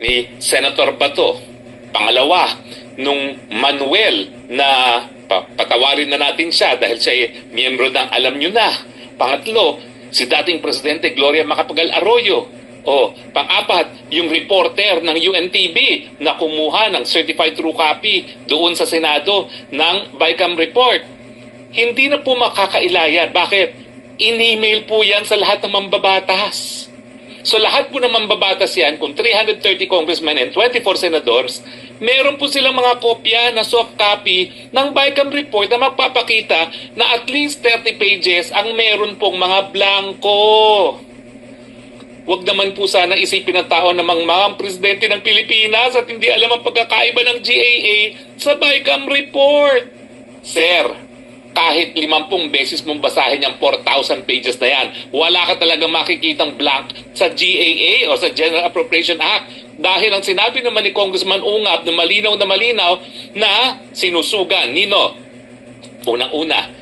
ni Senator Bato. Pangalawa, nung Manuel na patawarin na natin siya dahil siya ay miyembro ng alam nyo na. Pangatlo, si dating Presidente Gloria Macapagal Arroyo. O, pang-apat, yung reporter ng UNTV na kumuha ng certified true copy doon sa Senado ng BICAM report. Hindi na po makakailayan. Bakit? In-email po yan sa lahat ng mambabatas. So lahat po ng mambabatas yan, kung 330 congressmen and 24 senators, meron po silang mga kopya na soft copy ng BICAM report na magpapakita na at least 30 pages ang meron pong mga blanco. Huwag naman po sana isipin ng tao na mga presidente ng Pilipinas at hindi alam ang pagkakaiba ng GAA sa BICAM report. Sir, kahit 50 beses mong basahin yung 4,000 pages na yan, wala ka talagang makikitang blank sa GAA o sa General Appropriation Act. Dahil ang sinabi naman ni Congressman Ungab na malinaw na sinusugan, Nino, unang-una,